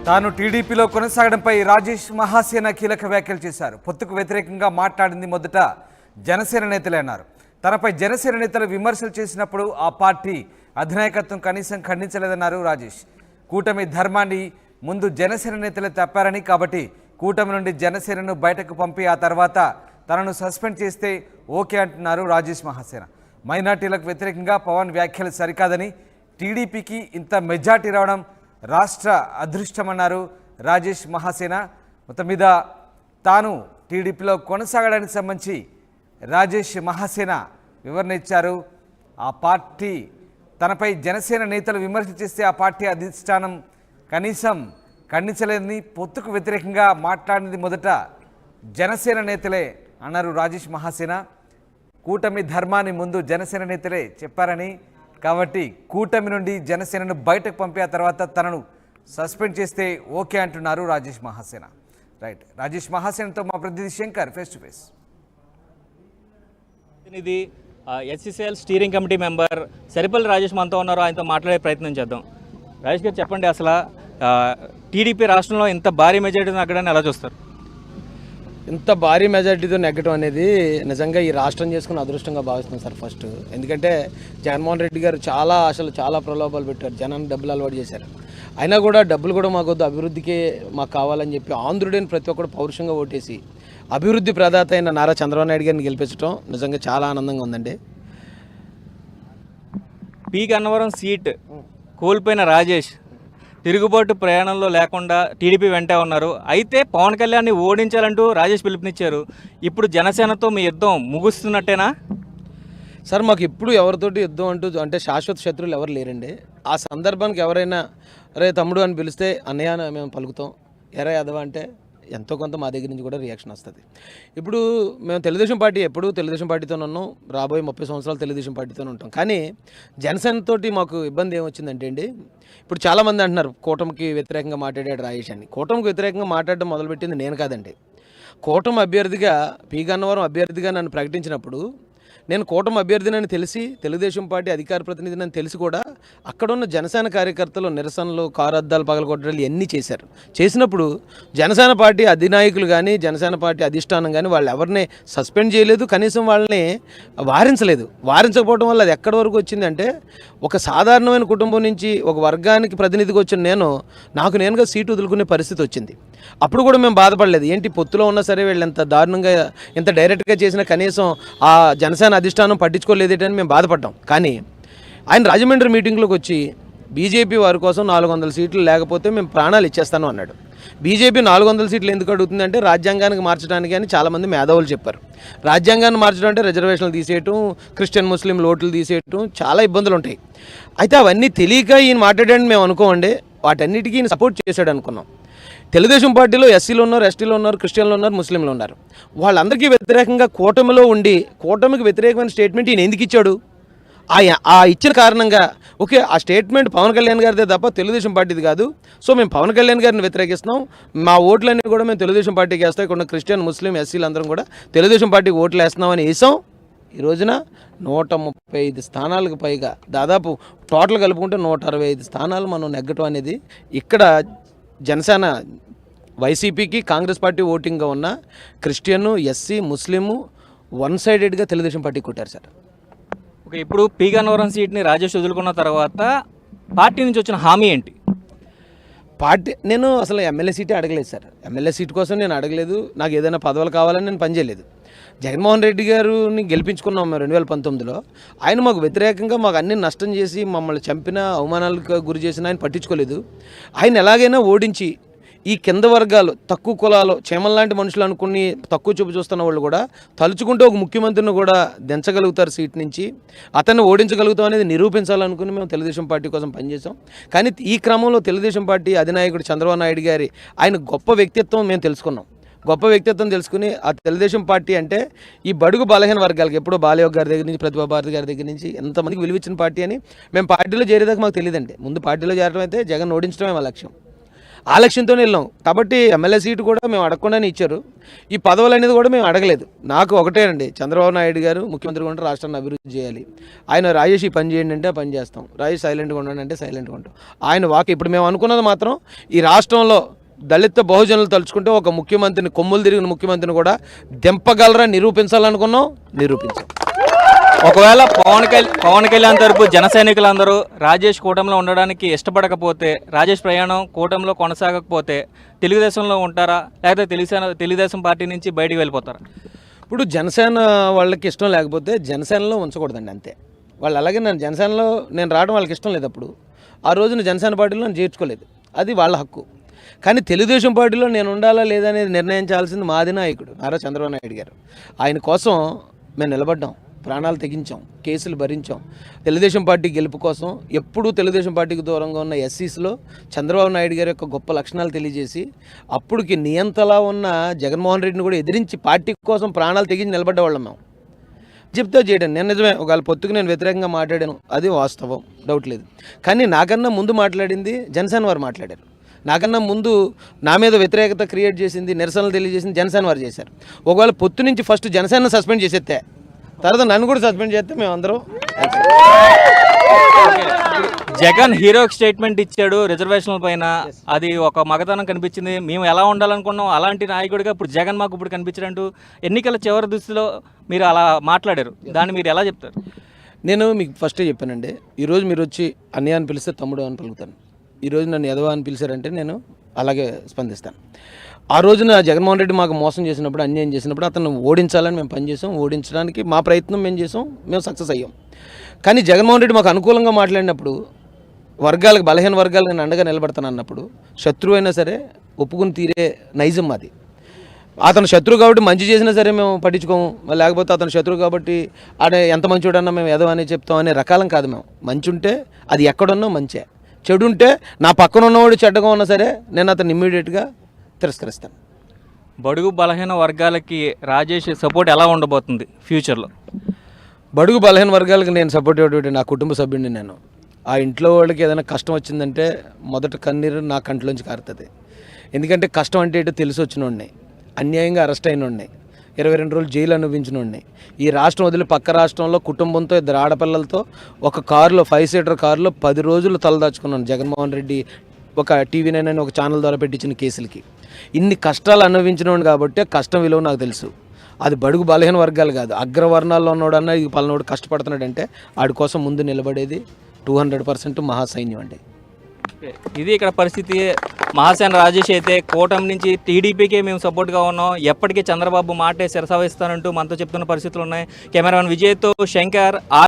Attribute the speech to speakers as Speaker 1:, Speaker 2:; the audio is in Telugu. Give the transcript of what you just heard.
Speaker 1: తాను టీడీపీలో కొనసాగడంపై రాజేష్ మహాసేన కీలక వ్యాఖ్యలు చేశారు. పొత్తుకు వ్యతిరేకంగా మాట్లాడింది మొదట జనసేన నేతలే అన్నారు. తనపై జనసేన నేతలు విమర్శలు చేసినప్పుడు ఆ పార్టీ అధినాయకత్వం కనీసం ఖండించలేదన్నారు రాజేష్. కూటమి ధర్మాన్ని ముందు జనసేన నేతలే తప్పారని, కాబట్టి కూటమి నుండి జనసేనను బయటకు పంపి ఆ తర్వాత తనను సస్పెండ్ చేస్తే ఓకే అంటున్నారు రాజేష్ మహాసేన. మైనార్టీలకు వ్యతిరేకంగా పవన్ వ్యాఖ్యలు సరికాదని, టీడీపీకి ఇంత మెజార్టీ రావడం రాష్ట్ర అదృష్టమన్నారు రాజేష్ మహాసేన. మొత్తం మీద తాను టీడీపీలో కొనసాగడానికి సంబంధించి రాజేష్ మహాసేన వివరణ ఇచ్చారు. ఆ పార్టీ తనపై జనసేన నేతలు విమర్శ చేస్తే ఆ పార్టీ అధిష్టానం కనీసం ఖండించలేదని, పొత్తుకు వ్యతిరేకంగా మాట్లాడినది మొదట జనసేన నేతలే అన్నారు రాజేష్ మహాసేన. కూటమి ధర్మాన్ని ముందు జనసేన నేతలే చెప్పారని, కాబట్టి కూటమి నుండి జనసేనను బయటకు పంపి ఆ తర్వాత తనను సస్పెండ్ చేస్తే ఓకే అంటున్నారు రాజేష్ మహాసేన. రైట్, రాజేష్ మహాసేనతో మా ప్రతినిధి శంకర్ ఫేస్ టు ఫేస్.
Speaker 2: ఇది SCCL steering committee member Saripalli Rajesh మనతో ఉన్నారు. ఆయనతో మాట్లాడే ప్రయత్నం చేద్దాం. రాజేష్ గారు చెప్పండి, అసలు టీడీపీ రాష్ట్రంలో ఇంత భారీ మెజారిటీ నెగ్గడాన్ని ఎలా చూస్తారు?
Speaker 3: ఇంత భారీ మెజారిటీతో నెగ్గడం అనేది నిజంగా ఈ రాష్ట్రం చేసుకున్న అదృష్టంగా భావిస్తున్నాం సార్. ఫస్ట్ ఎందుకంటే జగన్మోహన్ రెడ్డి గారు చాలా ప్రలోభాలు పెట్టారు, జనాన్ని డబ్బులు అలవాటు చేశారు. అయినా కూడా డబ్బులు కూడా మాకు వద్దు, అభివృద్ధికే మాకు కావాలని చెప్పి ఆంధ్రుడైన ప్రతి ఒక్కరు పౌరుషంగా ఓటేసి అభివృద్ధి ప్రదాత అయిన నారా చంద్రబాబు నాయుడు గారిని గెలిపించడం నిజంగా చాలా ఆనందంగా ఉందండి.
Speaker 2: పి గన్నవరం సీట్ కోల్పోయిన రాజేష్ తిరుగుబాటు ప్రయాణంలో లేకుండా టీడీపీ వెంటే ఉన్నారు. అయితే పవన్ కళ్యాణ్ని ఓడించాలంటూ రాజేష్ పిలుపునిచ్చారు. ఇప్పుడు జనసేనతో మీ యుద్ధం ముగుస్తున్నట్టేనా?
Speaker 3: సార్, మాకు ఇప్పుడు ఎవరితోటి యుద్ధం అంటే శాశ్వత శత్రువులు ఎవరు లేరండి. ఆ సందర్భానికి ఎవరైనా అరే తమ్ముడు అని పిలిస్తే అన్నయ్య అని మేము పలుకుతాం, ఎరా యాదవ అంటే ఎంతో కొంత మా దగ్గర నుంచి కూడా రియాక్షన్ వస్తుంది. ఇప్పుడు మేము తెలుగుదేశం పార్టీ ఎప్పుడు తెలుగుదేశం పార్టీతోనే ఉన్నాం, రాబోయే 30 సంవత్సరాలు తెలుగుదేశం పార్టీతోనే ఉంటాం. కానీ జనసేనతోటి మాకు ఇబ్బంది ఏమొచ్చిందంటే అండి, ఇప్పుడు చాలామంది అంటున్నారు కూటమికి వ్యతిరేకంగా మాట్లాడాడు రాజేష్ అని. కూటమికి వ్యతిరేకంగా మాట్లాడడం మొదలుపెట్టింది నేను కాదండి. కూటమి అభ్యర్థిగా పి గన్నవరం అభ్యర్థిగా నన్ను ప్రకటించినప్పుడు నేను కూటమి అభ్యర్థినని తెలిసి, తెలుగుదేశం పార్టీ అధికార ప్రతినిధిని తెలిసి కూడా అక్కడున్న జనసేన కార్యకర్తలు నిరసనలు, కారు అద్దాలు పగలగొట్టడాలు ఇవన్నీ చేశారు. చేసినప్పుడు జనసేన పార్టీ అధినాయకులు కానీ జనసేన పార్టీ అధిష్టానం కానీ వాళ్ళు ఎవరిని సస్పెండ్ చేయలేదు, కనీసం వాళ్ళని వారించలేదు. వారించకపోవడం వల్ల అది ఎక్కడి వరకు వచ్చిందంటే, ఒక సాధారణమైన కుటుంబం నుంచి ఒక వర్గానికి ప్రతినిధిగా వచ్చిన నాకు నేనుగా సీటు వదులుకునే పరిస్థితి వచ్చింది. అప్పుడు కూడా మేము బాధపడలేదు. ఏంటి పొత్తులో ఉన్నా సరే వీళ్ళు ఎంత దారుణంగా ఎంత డైరెక్ట్గా చేసినా కనీసం ఆ జనసేన అధిష్టానం పట్టించుకోలేదేటని మేము బాధపడ్డాం. కానీ ఆయన రాజమండ్రి మీటింగ్లోకి వచ్చి బీజేపీ వారి కోసం 400 సీట్లు లేకపోతే మేము ప్రాణాలు ఇచ్చేస్తాను అన్నాడు. బీజేపీ 400 సీట్లు ఎందుకు అడుగుతుందంటే రాజ్యాంగానికి మార్చడానికి అని చాలామంది మేధావులు చెప్పారు. రాజ్యాంగాన్ని మార్చడం అంటే రిజర్వేషన్లు తీసేయటం, క్రిస్టియన్ ముస్లిం లోట్లు తీసేయటం, చాలా ఇబ్బందులు ఉంటాయి. అయితే అవన్నీ తెలియక ఈయన మాట్లాడాడని మేము అనుకోండి, వాటన్నిటికీ ఈయన సపోర్ట్ చేశాడు అనుకున్నాం. తెలుగుదేశం పార్టీలో ఎస్సీలు ఉన్నారు, ఎస్టీలు ఉన్నారు, క్రిస్టియన్లు ఉన్నారు, ముస్లింలు ఉన్నారు. వాళ్ళందరికీ వ్యతిరేకంగా కూటమిలో ఉండి కూటమికి వ్యతిరేకమైన స్టేట్మెంట్ ఈయన ఎందుకు ఇచ్చాడు? ఆ ఇచ్చిన కారణంగా ఓకే, ఆ స్టేట్మెంట్ పవన్ కళ్యాణ్ గారిదే తప్ప తెలుగుదేశం పార్టీది కాదు. సో మేము పవన్ కళ్యాణ్ గారిని వ్యతిరేకిస్తున్నాం, మా ఓట్లన్నీ కూడా మేము తెలుగుదేశం పార్టీకి వేస్తాం, ఇక్కడ క్రిస్టియన్ ముస్లిం ఎస్సీలు అందరం కూడా తెలుగుదేశం పార్టీకి ఓట్లు వేస్తున్నామని వేసాం. ఈ రోజున 135 స్థానాలకు పైగా, దాదాపు టోటల్ కలుపుకుంటే 165 స్థానాలు మనం నెగ్గటం అనేది ఇక్కడ జనసేన వైసీపీకి కాంగ్రెస్ పార్టీ ఓటింగ్గా ఉన్న క్రిస్టియన్, ఎస్సీ, ముస్లిము వన్ సైడెడ్గా తెలుగుదేశం పార్టీ కొట్టారు సార్.
Speaker 2: ఓకే, ఇప్పుడు పి గన్నవరం సీట్ని రాజేష్ వదులుకున్న తర్వాత పార్టీ నుంచి వచ్చిన హామీ ఏంటి?
Speaker 3: నేను అసలు ఎమ్మెల్యే సీటే అడగలేదు సార్. ఎమ్మెల్యే సీట్ కోసం నేను అడగలేదు, నాకు ఏదైనా పదవులు కావాలని నేను పనిచేయలేదు. జగన్మోహన్ రెడ్డి గారిని గెలిపించుకున్నాం 2019లో. ఆయన మాకు వ్యతిరేకంగా మాకు అన్ని నష్టం చేసి మమ్మల్ని చంపిన, అవమానాలకు గురి చేసిన ఆయన పట్టించుకోలేదు. ఆయన ఎలాగైనా ఓడించి ఈ కింద వర్గాలు, తక్కువ కులాలు, చేమల్లాంటి మనుషులు అనుకుని తక్కువ చూపు చూస్తున్న వాళ్ళు కూడా తలుచుకుంటూ ఒక ముఖ్యమంత్రిని కూడా దించగలుగుతారు సీట్ నుంచి, అతన్ని ఓడించగలుగుతాం అనేది నిరూపించాలనుకుని మేము తెలుగుదేశం పార్టీ కోసం పనిచేసాం. కానీ ఈ క్రమంలో తెలుగుదేశం పార్టీ అధినాయకుడు చంద్రబాబు నాయుడు గారి ఆయన గొప్ప వ్యక్తిత్వం మేము తెలుసుకున్నాం. గొప్ప వ్యక్తిత్వం తెలుసుకుని ఆ తెలుగుదేశం పార్టీ అంటే ఈ బడుగు బలహీన వర్గాలకి, ఎప్పుడో బాలయోగ్ గారి దగ్గర నుంచి, ప్రతిభా భారతి గారి దగ్గర నుంచి ఎంతమందికి విలువిచ్చిన పార్టీ అని మేము పార్టీలో చేరేదాకా మాకు తెలియదండి. ముందు పార్టీలో చేరడం అయితే జగన్ ఓడించడమే మా లక్ష్యం. ఆ లక్ష్యంతోనే వెళ్ళాం. కాబట్టి ఎమ్మెల్యే సీటు కూడా మేము అడగకుండానే ఇచ్చారు. ఈ పదవులు అనేది కూడా మేము అడగలేదు. నాకు ఒకటేనండి, చంద్రబాబు నాయుడు గారు ముఖ్యమంత్రిగా ఉంటే రాష్ట్రాన్ని అభివృద్ధి చేయాలి. ఆయన రాజేష్ ఈ పని చేయండి అంటే ఆ పని చేస్తాం, రాజేష్ సైలెంట్గా ఉండండి అంటే సైలెంట్గా ఉంటాం. ఆయన వాక్ ఇప్పుడు మేము అనుకున్నది మాత్రం ఈ రాష్ట్రంలో దళిత బహుజనులు తలుచుకుంటే ఒక ముఖ్యమంత్రిని, కొమ్ములు తిరిగిన ముఖ్యమంత్రిని కూడా దింపగలరా నిరూపించాలనుకున్నాం, నిరూపించాం.
Speaker 2: ఒకవేళ పవన్ కళ్యాణ్ తరపు జన సైనికులందరూ రాజేష్ కూటమిలో ఉండడానికి ఇష్టపడకపోతే, రాజేష్ ప్రయాణం కూటమిలో కొనసాగకపోతే తెలుగుదేశంలో ఉంటారా, లేకపోతే తెలుగుదేశం పార్టీ నుంచి బయటికి వెళ్ళిపోతారా?
Speaker 3: ఇప్పుడు జనసేన వాళ్ళకి ఇష్టం లేకపోతే జనసేనలో ఉంచకూడదండి, అంతే. వాళ్ళు అలాగే నన్ను జనసేనలో నేను రావడం వాళ్ళకి ఇష్టం లేదు. అప్పుడు ఆ రోజున జనసేన పార్టీలో నన్ను చేర్చుకోలేదు, అది వాళ్ళ హక్కు. కానీ తెలుగుదేశం పార్టీలో నేను ఉండాలా లేదా అనేది నిర్ణయించాల్సింది మా అధినాయకుడు నారా చంద్రబాబు నాయుడు గారు. ఆయన కోసం మేము నిలబడ్డాం, ప్రాణాలు తెగించాం, కేసులు భరించాం. తెలుగుదేశం పార్టీ గెలుపు కోసం ఎప్పుడూ తెలుగుదేశం పార్టీకి దూరంగా ఉన్న ఎస్సీస్లో చంద్రబాబు నాయుడు గారి యొక్క గొప్ప లక్షణాలు తెలియజేసి అప్పుడుకి నియంతలా ఉన్న జగన్మోహన్ రెడ్డిని కూడా ఎదిరించి పార్టీ కోసం ప్రాణాలు తెగించి నిలబడ్డవాళ్ళం మేము. చెప్తే చేయడం నేను నిజమే, ఒకవేళ పొత్తుకు నేను వ్యతిరేకంగా మాట్లాడాను, అది వాస్తవం, డౌట్ లేదు. కానీ నాకన్నా ముందు మాట్లాడింది జనసేన వారు మాట్లాడారు. నాకన్నా ముందు నా మీద వ్యతిరేకత క్రియేట్ చేసింది, నిరసనలు తెలియజేసింది జనసేన వారు చేశారు. ఒకవేళ పొత్తు నుంచి ఫస్ట్ జనసేన సస్పెండ్ చేసేస్తే తర్వాత నన్ను కూడా సస్పెండ్ చేస్తే మేము అందరం.
Speaker 2: జగన్ హీరోకి స్టేట్మెంట్ ఇచ్చాడు రిజర్వేషన్ల పైన, అది ఒక మగతనం కనిపించింది. మేము ఎలా ఉండాలనుకున్నాం అలాంటి నాయకుడిగా ఇప్పుడు జగన్ మాకు ఇప్పుడు కనిపించారంటూ ఎన్నికల చివరి దృష్టిలో మీరు అలా మాట్లాడారు, దాన్ని మీరు ఎలా చెప్తారు?
Speaker 3: నేను మీకు ఫస్టే చెప్పానండి, ఈరోజు మీరు వచ్చి అన్నయ్య అని పిలిస్తే తమ్ముడు అని పలుకుతాను. ఈరోజు నన్ను ఎదవా అని పిలిచారంటే నేను అలాగే స్పందిస్తాను. ఆ రోజున జగన్మోహన్ రెడ్డి మాకు మోసం చేసినప్పుడు, అన్యాయం చేసినప్పుడు అతను ఓడించాలని మేము పనిచేసాం. ఓడించడానికి మా ప్రయత్నం మేము చేసాం, మేము సక్సెస్ అయ్యాం. కానీ జగన్మోహన్ రెడ్డి మాకు అనుకూలంగా మాట్లాడినప్పుడు, వర్గాలకు, బలహీన వర్గాలకు నేను అండగా నిలబడతాను అన్నప్పుడు, శత్రువు అయినా సరే ఒప్పుకుని తీరే నైజం అది. అతను శత్రువు కాబట్టి మంచి చేసినా సరే మేము పట్టించుకోము, లేకపోతే అతను శత్రువు కాబట్టి ఆడే ఎంత మంచివాడన్నా మేము ఎదవని చెప్తాం అనే రకాలం కాదు. మేము మంచి ఉంటే అది ఎక్కడున్నా మంచే, చెడు ఉంటే నా పక్కన ఉన్నవాడు చెడ్డగా ఉన్నా సరే నేను అతను ఇమ్మీడియట్గా తిరస్కరిస్తాను.
Speaker 2: బడుగు బలహీన వర్గాలకి రాజేష్ సపోర్ట్ ఎలా ఉండబోతుంది ఫ్యూచర్లో?
Speaker 3: బడుగు బలహీన వర్గాలకు నేను సపోర్ట్ ఇవ్వడం నా కుటుంబ సభ్యుడిని. నేను ఆ ఇంట్లో వాళ్ళకి ఏదైనా కష్టం వచ్చిందంటే మొదట కన్నీరు నా కంట్లోంచి కారుతుంది. ఎందుకంటే కష్టం అంటే ఏంటో తెలిసి వచ్చినోడిని, అన్యాయంగా అరెస్ట్ అయినోడిని, 22 రోజులు జైలు అనుభవించినోడిని, ఈ రాష్ట్రం వదిలి పక్క రాష్ట్రంలో కుటుంబంతో 2 ఆడపిల్లలతో ఒక కారులో 5 సీటర్ కారులో 10 రోజులు తలదాచుకున్నాను. జగన్మోహన్ రెడ్డి ఒక TV9 అని ఒక ఛానల్ ద్వారా పెట్టించిన కేసులకి ఇన్ని కష్టాలు అనుభవించినోడు కాబట్టి కష్టం విలువ నాకు తెలుసు. అది బడుగు బలహీన వర్గాలు కాదు, అగ్రవర్ణాల్లో ఉన్నోడన్నా ఇది పలానోడు కష్టపడుతున్నాడంటే ఆడి కోసం ముందు నిలబడేది 200% మహాసైన్యం అండి.
Speaker 2: ఇది ఇక్కడ పరిస్థితి. మహాసేన రాజేష్ అయితే కూటమి నుంచి టీడీపీకే మేము సపోర్ట్గా ఉన్నాం, ఎప్పటికీ చంద్రబాబు మాటే శిరసావహిస్తానంటూ మనతో చెప్తున్న పరిస్థితులు ఉన్నాయి. కెమెరామెన్ విజయ్తో శంకర్.